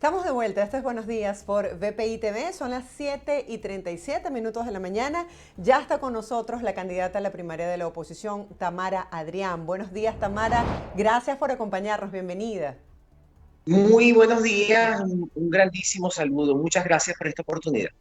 Estamos de vuelta, esto es Buenos Días por BPI TV, son las 7:37 de la mañana. Ya está con nosotros la candidata a la primaria de la oposición, Tamara Adrián. Buenos días, Tamara, gracias por acompañarnos, bienvenida. Muy buenos días, un grandísimo saludo. Muchas gracias por esta oportunidad.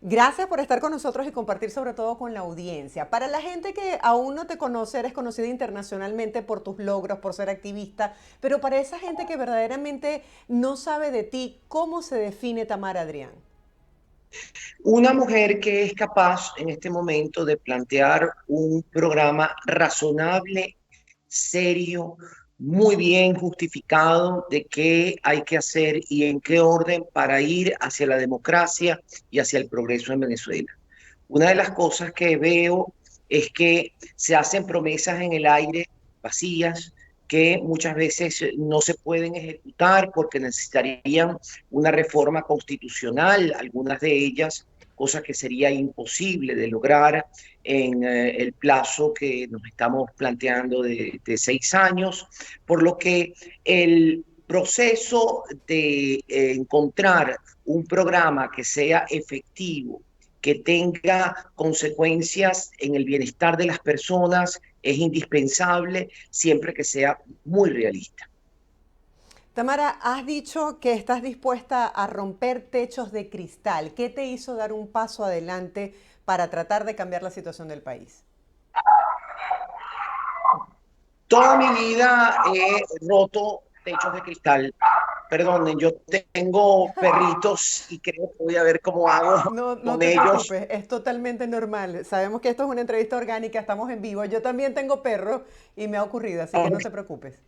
Gracias por estar con nosotros y compartir sobre todo con la audiencia. Para la gente que aún no te conoce, eres conocida internacionalmente por tus logros, por ser activista, pero para esa gente que verdaderamente no sabe de ti, ¿cómo se define Tamara Adrián? Una mujer que es capaz en este momento de plantear un programa razonable, serio, muy bien justificado de qué hay que hacer y en qué orden para ir hacia la democracia y hacia el progreso en Venezuela. Una de las cosas que veo es que se hacen promesas en el aire vacías que muchas veces no se pueden ejecutar porque necesitarían una reforma constitucional, algunas de ellas, cosa que sería imposible de lograr en el plazo que nos estamos planteando de 6 años, por lo que el proceso de encontrar un programa que sea efectivo, que tenga consecuencias en el bienestar de las personas, es indispensable siempre que sea muy realista. Tamara, has dicho que estás dispuesta a romper techos de cristal. ¿Qué te hizo dar un paso adelante para tratar de cambiar la situación del país? Toda mi vida he roto techos de cristal. Perdonen, yo tengo perritos y creo que voy a ver cómo hago No, no con te ellos. preocupes, es totalmente normal. Sabemos que esto es una entrevista orgánica, estamos en vivo. Yo también tengo perro y me ha ocurrido, así que no te preocupes.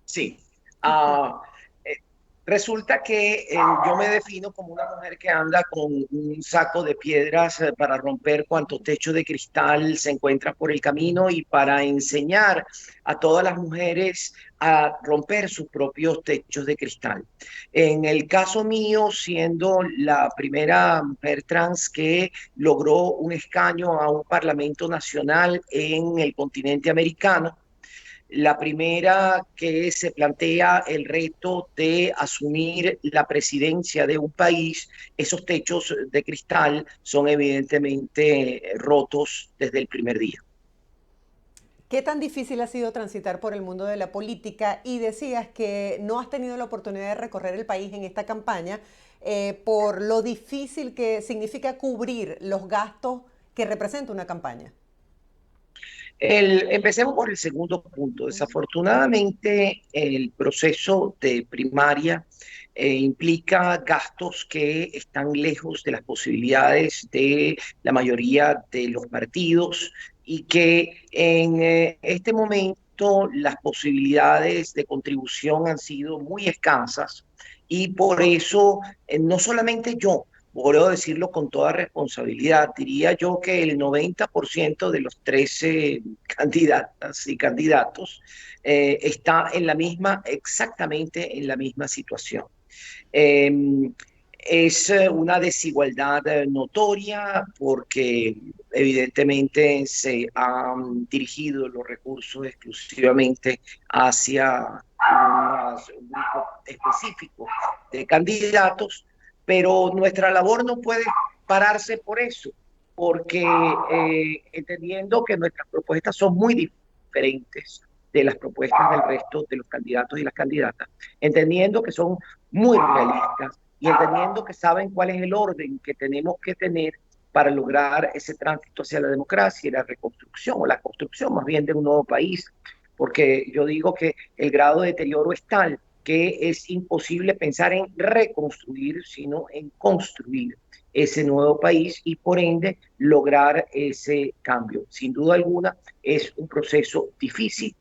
Sí. Ah, eh, Resulta que yo me defino como una mujer que anda con un saco de piedras para romper cuanto techo de cristal se encuentra por el camino y para enseñar a todas las mujeres a romper sus propios techos de cristal. En el caso mío, siendo la primera mujer trans que logró un escaño a un parlamento nacional en el continente americano, la primera que se plantea el reto de asumir la presidencia de un país, esos techos de cristal son evidentemente rotos desde el primer día. ¿Qué tan difícil ha sido transitar por el mundo de la política? Y decías que no has tenido la oportunidad de recorrer el país en esta campaña por lo difícil que significa cubrir los gastos que representa una campaña. Empecemos por el segundo punto. Desafortunadamente, el proceso de primaria implica gastos que están lejos de las posibilidades de la mayoría de los partidos y que en este momento las posibilidades de contribución han sido muy escasas y por eso no solamente yo, puedo decirlo con toda responsabilidad, diría yo que el 90% de los 13 candidatas y candidatos está en la misma, exactamente en la misma situación. Eh, es una desigualdad notoria porque evidentemente se han dirigido los recursos exclusivamente hacia un grupo específico de candidatos, pero nuestra labor no puede pararse por eso, porque entendiendo que nuestras propuestas son muy diferentes de las propuestas del resto de los candidatos y las candidatas, entendiendo que son muy realistas y entendiendo que saben cuál es el orden que tenemos que tener para lograr ese tránsito hacia la democracia y la reconstrucción o la construcción más bien de un nuevo país, porque yo digo que el grado de deterioro es tal que es imposible pensar en reconstruir, sino en construir ese nuevo país y por ende lograr ese cambio. Sin duda alguna es un proceso difícil,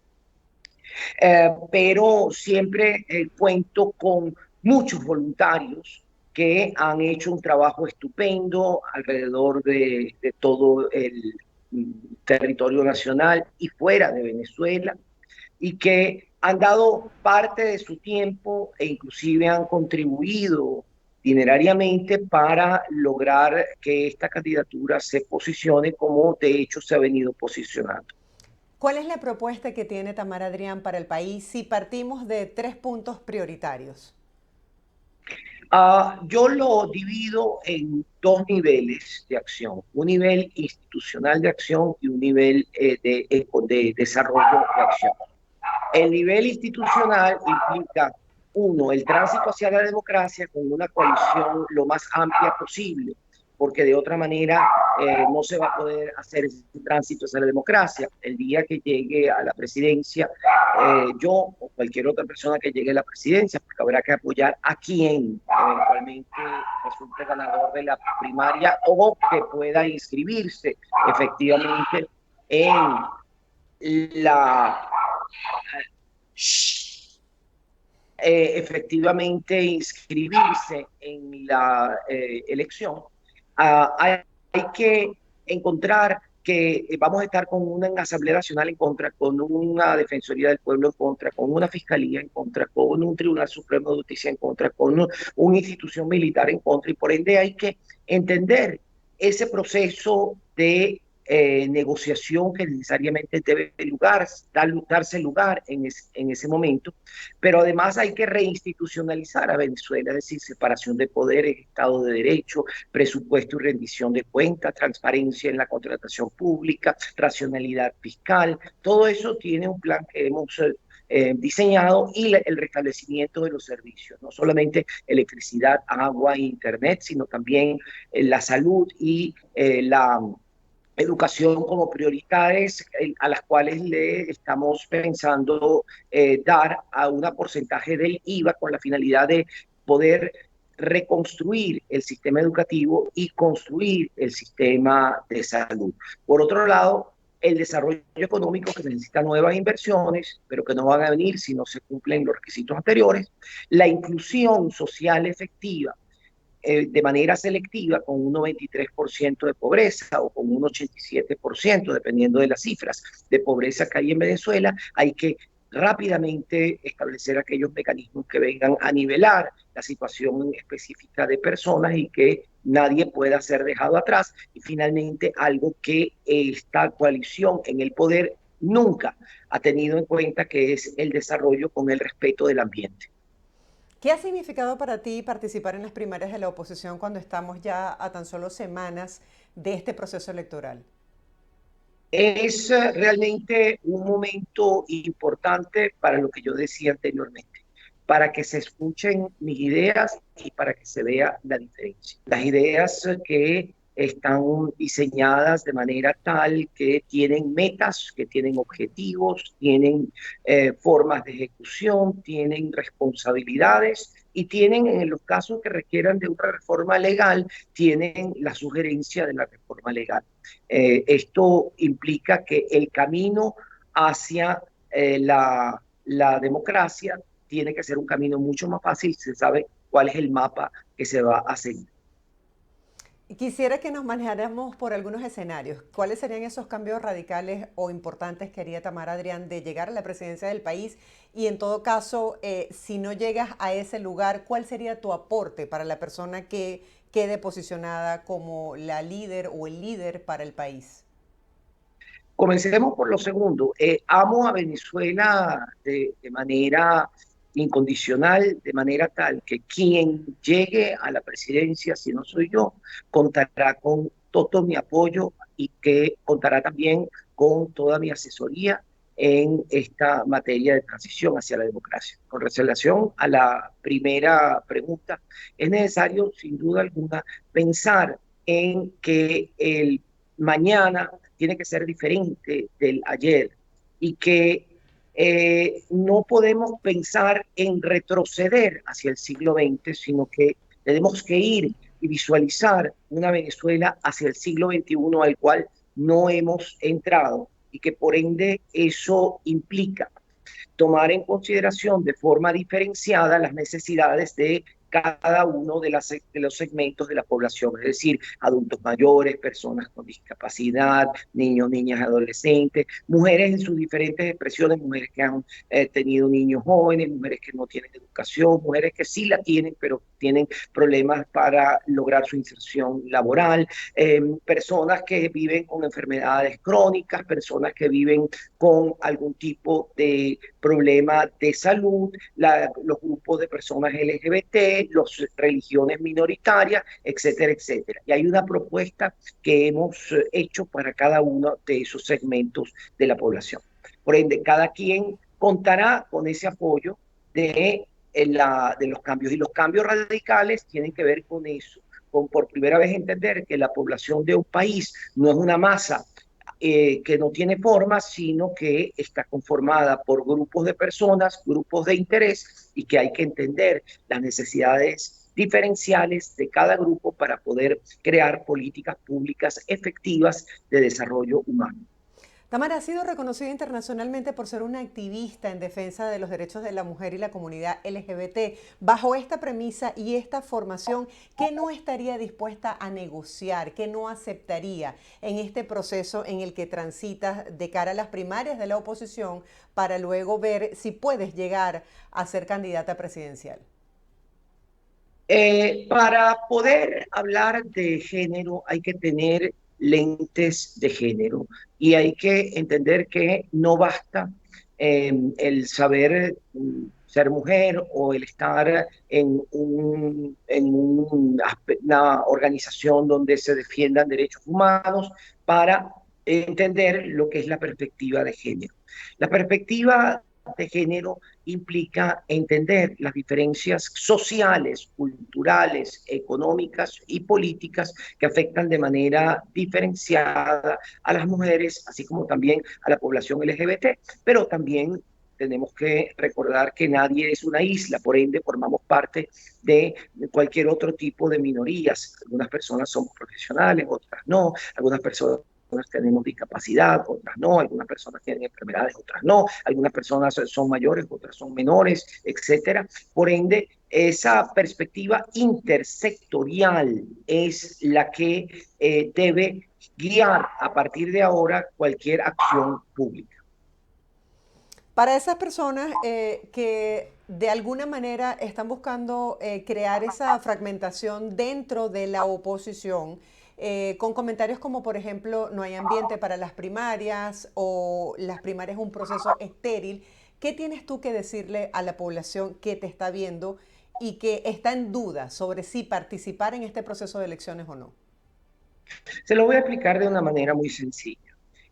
pero siempre cuento con muchos voluntarios que han hecho un trabajo estupendo alrededor de todo el territorio nacional y fuera de Venezuela y que han dado parte de su tiempo e inclusive han contribuido dinerariamente para lograr que esta candidatura se posicione como de hecho se ha venido posicionando. ¿Cuál es la propuesta que tiene Tamara Adrián para el país si partimos de tres puntos prioritarios? Yo lo divido en dos niveles de acción, un nivel institucional de acción y un nivel de desarrollo de acción. El nivel institucional implica, uno, el tránsito hacia la democracia con una coalición lo más amplia posible, porque de otra manera no se va a poder hacer ese tránsito hacia la democracia. El día que llegue a la presidencia, yo o cualquier otra persona que llegue a la presidencia, porque habrá que apoyar a quien eventualmente resulte ganador de la primaria o que pueda inscribirse efectivamente en la efectivamente inscribirse en la elección, hay que encontrar que vamos a estar con una Asamblea Nacional en contra, con una Defensoría del Pueblo en contra, con una Fiscalía en contra, con un Tribunal Supremo de Justicia en contra, con una institución militar en contra, y por ende hay que entender ese proceso de negociación que necesariamente debe darse lugar en ese momento, pero además hay que reinstitucionalizar a Venezuela, es decir, separación de poderes, Estado de Derecho, presupuesto y rendición de cuentas, transparencia en la contratación pública, racionalidad fiscal. Todo eso tiene un plan que hemos diseñado, y el restablecimiento de los servicios, no solamente electricidad, agua e internet, sino también la salud y la educación como prioridades a las cuales le estamos pensando dar a un porcentaje del IVA con la finalidad de poder reconstruir el sistema educativo y construir el sistema de salud. Por otro lado, el desarrollo económico, que necesita nuevas inversiones, pero que no van a venir si no se cumplen los requisitos anteriores, la inclusión social efectiva de manera selectiva con un 93% de pobreza o con un 87%, dependiendo de las cifras de pobreza que hay en Venezuela, hay que rápidamente establecer aquellos mecanismos que vengan a nivelar la situación específica de personas y que nadie pueda ser dejado atrás. Y finalmente, algo que esta coalición en el poder nunca ha tenido en cuenta, que es el desarrollo con el respeto del ambiente. ¿Qué ha significado para ti participar en las primarias de la oposición cuando estamos ya a tan solo semanas de este proceso electoral? Es realmente un momento importante para lo que yo decía anteriormente, para que se escuchen mis ideas y para que se vea la diferencia. Las ideas que están diseñadas de manera tal que tienen metas, que tienen objetivos, tienen formas de ejecución, tienen responsabilidades y tienen, en los casos que requieran de una reforma legal, tienen la sugerencia de la reforma legal. Esto implica que el camino hacia la democracia tiene que ser un camino mucho más fácil, se sabe cuál es el mapa que se va a seguir. Quisiera que nos manejáramos por algunos escenarios. ¿Cuáles serían esos cambios radicales o importantes que haría Tamara Adrián de llegar a la presidencia del país? Y en todo caso, si no llegas a ese lugar, ¿cuál sería tu aporte para la persona que quede posicionada como la líder o el líder para el país? Comencemos por lo segundo. Amo a Venezuela de manera incondicional, de manera tal que quien llegue a la presidencia, si no soy yo, contará con todo mi apoyo y que contará también con toda mi asesoría en esta materia de transición hacia la democracia. Con relación a la primera pregunta, es necesario, sin duda alguna, pensar en que el mañana tiene que ser diferente del ayer y que no podemos pensar en retroceder hacia el siglo XX, sino que tenemos que ir y visualizar una Venezuela hacia el siglo XXI al cual no hemos entrado, y que por ende eso implica tomar en consideración de forma diferenciada las necesidades de cada uno de los segmentos de la población, es decir, adultos mayores, personas con discapacidad, niños, niñas, adolescentes, mujeres en sus diferentes expresiones, mujeres que han tenido niños jóvenes, mujeres que no tienen educación, mujeres que sí la tienen, pero tienen problemas para lograr su inserción laboral, personas que viven con enfermedades crónicas, personas que viven con algún tipo de problema de salud, los grupos de personas LGBT, de las religiones minoritarias, etcétera, etcétera. Y hay una propuesta que hemos hecho para cada uno de esos segmentos de la población. Por ende, cada quien contará con ese apoyo de los cambios. Y los cambios radicales tienen que ver con eso, con por primera vez entender que la población de un país no es una masa que no tiene forma, sino que está conformada por grupos de personas, grupos de interés, y que hay que entender las necesidades diferenciales de cada grupo para poder crear políticas públicas efectivas de desarrollo humano. Tamara ha sido reconocida internacionalmente por ser una activista en defensa de los derechos de la mujer y la comunidad LGBT. Bajo esta premisa y esta formación, ¿qué no estaría dispuesta a negociar? ¿Qué no aceptaría en este proceso en el que transitas de cara a las primarias de la oposición para luego ver si puedes llegar a ser candidata presidencial? Para poder hablar de género hay que tener lentes de género y hay que entender que no basta el saber ser mujer o el estar una organización donde se defiendan derechos humanos para entender lo que es la perspectiva de género. La perspectiva de género implica entender las diferencias sociales, culturales, económicas y políticas que afectan de manera diferenciada a las mujeres, así como también a la población LGBT, pero también tenemos que recordar que nadie es una isla, por ende formamos parte de cualquier otro tipo de minorías. Algunas personas somos profesionales, otras no, algunas personas tenemos discapacidad, otras no, algunas personas tienen enfermedades, otras no, algunas personas son mayores, otras son menores, etcétera. Por ende, esa perspectiva intersectorial es la que debe guiar a partir de ahora cualquier acción pública. Para esas personas que de alguna manera están buscando crear esa fragmentación dentro de la oposición, con comentarios como, por ejemplo, no hay ambiente para las primarias o las primarias es un proceso estéril, ¿qué tienes tú que decirle a la población que te está viendo y que está en duda sobre si participar en este proceso de elecciones o no? Se lo voy a explicar de una manera muy sencilla.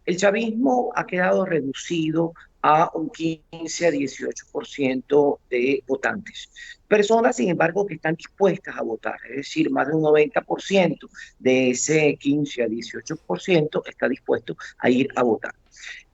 El chavismo ha quedado reducido a un 15 a 18% de votantes. Personas, sin embargo, que están dispuestas a votar, es decir, más de un 90% de ese 15 a 18% está dispuesto a ir a votar.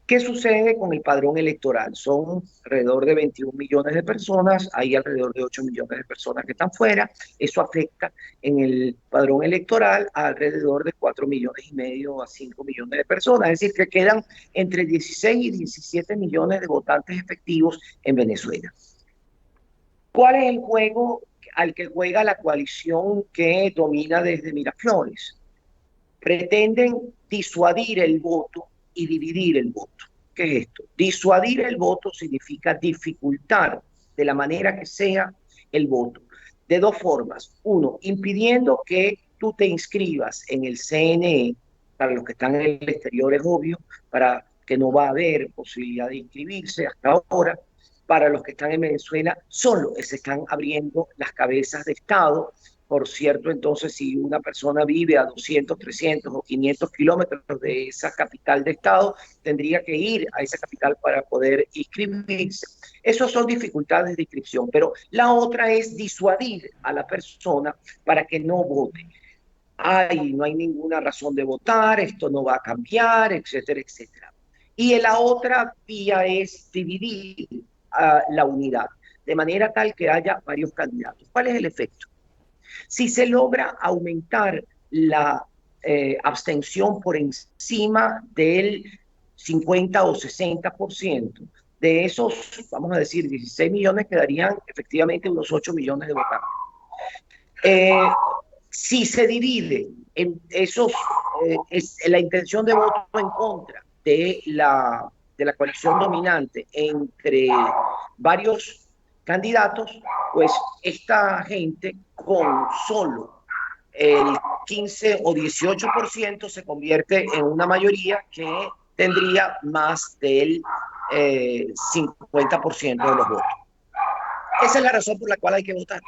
¿Qué sucede con el padrón electoral? Son alrededor de 21 millones de personas, hay alrededor de 8 millones de personas que están fuera. Eso afecta en el padrón electoral a alrededor de 4 millones y medio a 5 millones de personas. Es decir, que quedan entre 16 y 17 millones de votantes efectivos en Venezuela. ¿Cuál es el juego al que juega la coalición que domina desde Miraflores? Pretenden disuadir el voto y dividir el voto. ¿Qué es esto? Disuadir el voto significa dificultar de la manera que sea el voto. De dos formas. Uno, impidiendo que tú te inscribas en el CNE, para los que están en el exterior es obvio, para que no va a haber posibilidad de inscribirse hasta ahora. Para los que están en Venezuela, solo se están abriendo las cabezas de Estado. Por cierto, entonces, si una persona vive a 200, 300 o 500 kilómetros de esa capital de estado, tendría que ir a esa capital para poder inscribirse. Esas son dificultades de inscripción, pero la otra es disuadir a la persona para que no vote. Ay, no hay ninguna razón de votar, esto no va a cambiar, etcétera, etcétera. Y la otra vía es dividir la unidad, de manera tal que haya varios candidatos. ¿Cuál es el efecto? Si se logra aumentar la abstención por encima del 50 o 60%, de esos, vamos a decir, 16 millones, quedarían efectivamente unos 8 millones de votantes. Si se divide en esos, la intención de voto en contra de la coalición dominante entre varios candidatos, pues esta gente con solo el 15 o 18% se convierte en una mayoría que tendría más del 50% de los votos. Esa es la razón por la cual hay que votar,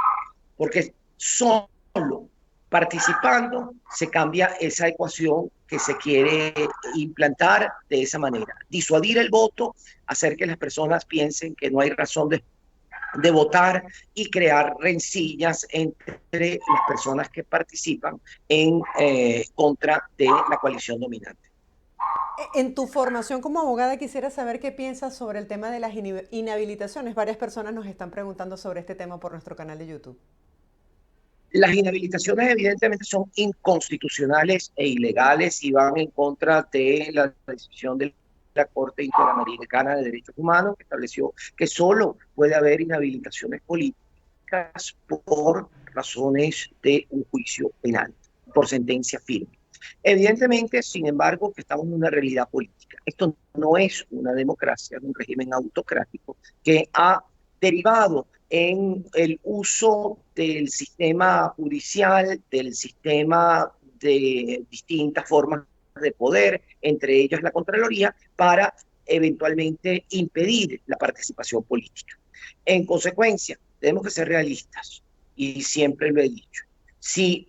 porque solo participando se cambia esa ecuación que se quiere implantar de esa manera. Disuadir el voto, hacer que las personas piensen que no hay razón de votar y crear rencillas entre las personas que participan en contra de la coalición dominante. En tu formación como abogada quisiera saber qué piensas sobre el tema de las inhabilitaciones. Varias personas nos están preguntando sobre este tema por nuestro canal de YouTube. Las inhabilitaciones evidentemente son inconstitucionales e ilegales y van en contra de la decisión de la Corte Interamericana de Derechos Humanos, que estableció que solo puede haber inhabilitaciones políticas por razones de un juicio penal, por sentencia firme. Evidentemente, sin embargo, que estamos en una realidad política. Esto no es una democracia, es un régimen autocrático que ha derivado en el uso del sistema judicial, del sistema de distintas formas de poder, entre ellas la Contraloría, para eventualmente impedir la participación política. En consecuencia, tenemos que ser realistas, y siempre lo he dicho. Si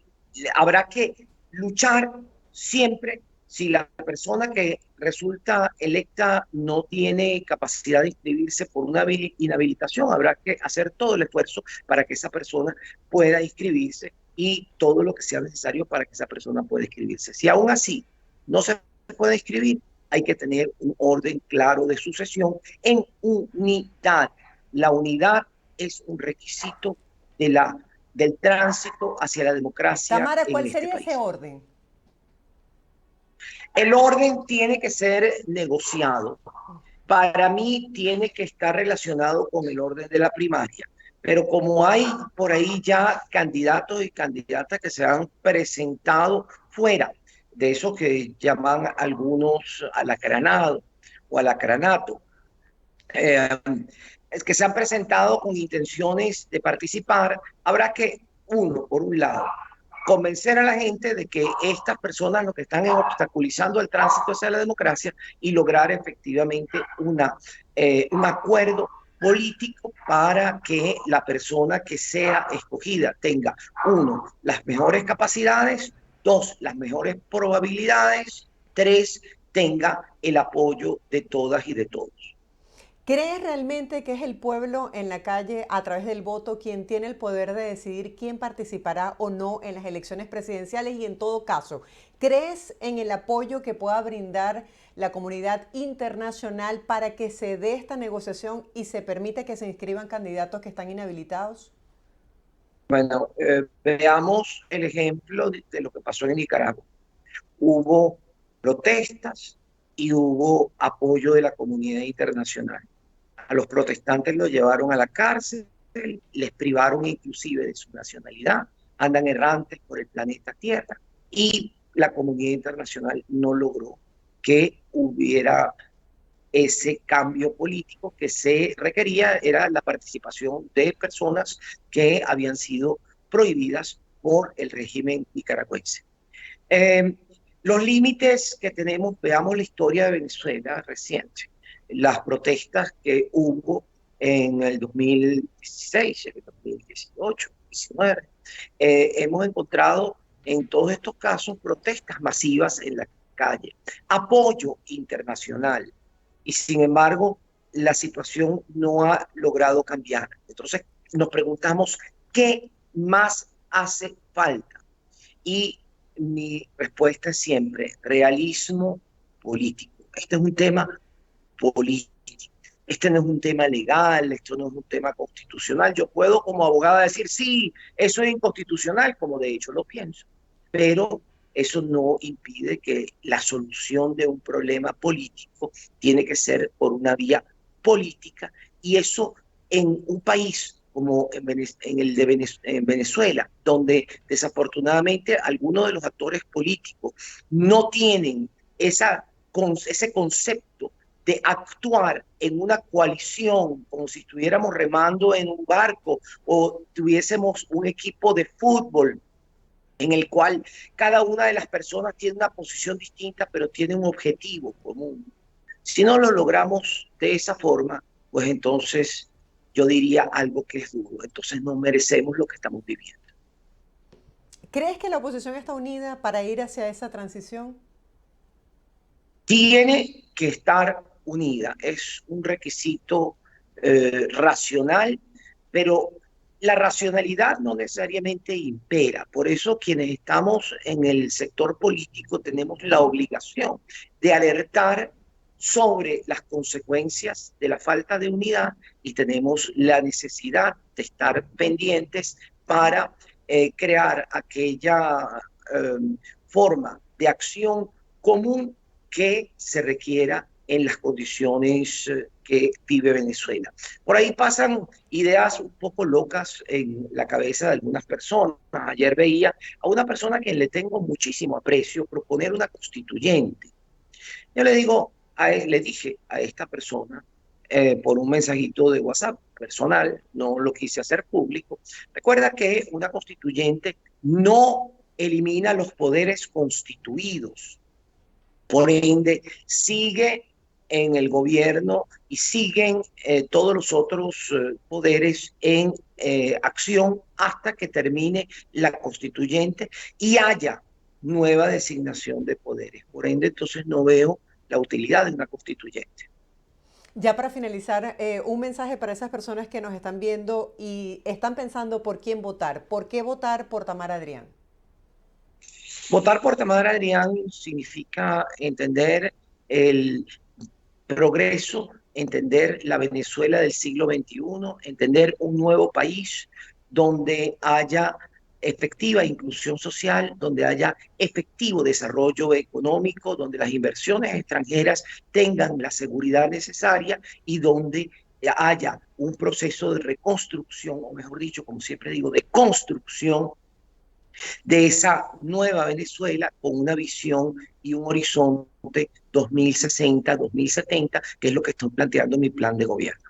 habrá que luchar siempre si la persona que resulta electa no tiene capacidad de inscribirse por una inhabilitación, habrá que hacer todo el esfuerzo para que esa persona pueda inscribirse y todo lo que sea necesario para que esa persona pueda inscribirse. Si aún así no se puede inscribir, hay que tener un orden claro de sucesión en unidad. La unidad es un requisito del tránsito hacia la democracia Tamara, en ¿cuál este sería ese país. orden? El orden tiene que ser negociado. Para mí tiene que estar relacionado con el orden de la primaria. Pero como hay por ahí ya candidatos y candidatas que se han presentado fuera de eso que llaman algunos alacranado o alacranato, eh, es que se han presentado con intenciones de participar, habrá que, uno, por un lado, convencer a la gente de que estas personas lo que están es obstaculizando el tránsito hacia la democracia y lograr efectivamente un acuerdo político para que la persona que sea escogida tenga, uno, las mejores capacidades, dos, las mejores probabilidades, tres, tenga el apoyo de todas y de todos. ¿Crees realmente que es el pueblo en la calle, a través del voto, quien tiene el poder de decidir quién participará o no en las elecciones presidenciales? Y en todo caso, ¿crees en el apoyo que pueda brindar la comunidad internacional para que se dé esta negociación y se permita que se inscriban candidatos que están inhabilitados? Bueno, veamos el ejemplo de lo que pasó en Nicaragua. Hubo protestas y hubo apoyo de la comunidad internacional. A los protestantes los llevaron a la cárcel, les privaron inclusive de su nacionalidad, andan errantes por el planeta Tierra y la comunidad internacional no logró que hubiera ese cambio político que se requería, era la participación de personas que habían sido prohibidas por el régimen nicaragüense. Eh, los límites que tenemos, veamos la historia de Venezuela reciente, las protestas que hubo en el 2016, en el 2018, 19. Hemos encontrado en todos estos casos protestas masivas en la calle, apoyo internacional, y sin embargo la situación no ha logrado cambiar. Entonces nos preguntamos, ¿qué más hace falta? Y mi respuesta es siempre realismo político. Este es un tema político. Este no es un tema legal, esto no es un tema constitucional. Yo puedo como abogada decir, sí, eso es inconstitucional, como de hecho lo pienso, pero eso no impide que la solución de un problema político tiene que ser por una vía política, y eso en un país como en el de en Venezuela, donde desafortunadamente algunos de los actores políticos no tienen ese concepto de actuar en una coalición, como si estuviéramos remando en un barco o tuviésemos un equipo de fútbol en el cual cada una de las personas tiene una posición distinta, pero tiene un objetivo común. Si no lo logramos de esa forma, pues entonces yo diría algo que es duro. Entonces no merecemos lo que estamos viviendo. ¿Crees que la oposición está unida para ir hacia esa transición? Tiene que estar unida, es un requisito racional, pero la racionalidad no necesariamente impera. Por eso quienes estamos en el sector político tenemos la obligación de alertar sobre las consecuencias de la falta de unidad y tenemos la necesidad de estar pendientes para crear aquella eh, forma de acción común que se requiera en las condiciones que vive Venezuela. Por ahí pasan ideas un poco locas en la cabeza de algunas personas. Ayer veía a una persona a quien le tengo muchísimo aprecio proponer una constituyente. Yo le digo, le dije a esta persona por un mensajito de WhatsApp personal, no lo quise hacer público, recuerda que una constituyente no elimina los poderes constituidos, por ende, sigue en el gobierno y siguen todos los otros poderes en acción hasta que termine la constituyente y haya nueva designación de poderes. Por ende, entonces no veo la utilidad de una constituyente. Ya para finalizar, un mensaje para esas personas que nos están viendo y están pensando por quién votar. ¿Por qué votar por Tamara Adrián? Votar por Tamara Adrián significa entender el progreso, entender la Venezuela del siglo XXI, entender un nuevo país donde haya efectiva inclusión social, donde haya efectivo desarrollo económico, donde las inversiones extranjeras tengan la seguridad necesaria y donde haya un proceso de reconstrucción, o mejor dicho, como siempre digo, de construcción de esa nueva Venezuela con una visión y un horizonte 2060, 2070, que es lo que estoy planteando en mi plan de gobierno.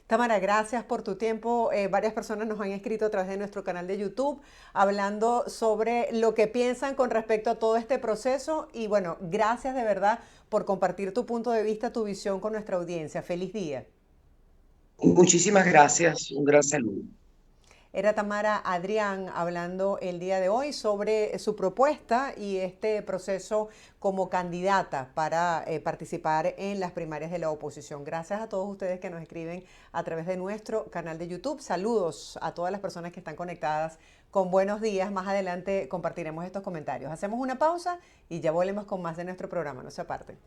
Tamara, gracias por tu tiempo. Varias personas nos han escrito a través de nuestro canal de YouTube hablando sobre lo que piensan con respecto a todo este proceso y bueno, gracias de verdad por compartir tu punto de vista, tu visión con nuestra audiencia. Feliz día. Muchísimas gracias, un gran saludo. Era Tamara Adrián hablando el día de hoy sobre su propuesta y este proceso como candidata para participar en las primarias de la oposición. Gracias a todos ustedes que nos escriben a través de nuestro canal de YouTube. Saludos a todas las personas que están conectadas con Buenos Días. Más adelante compartiremos estos comentarios. Hacemos una pausa y ya volvemos con más de nuestro programa. No se aparten.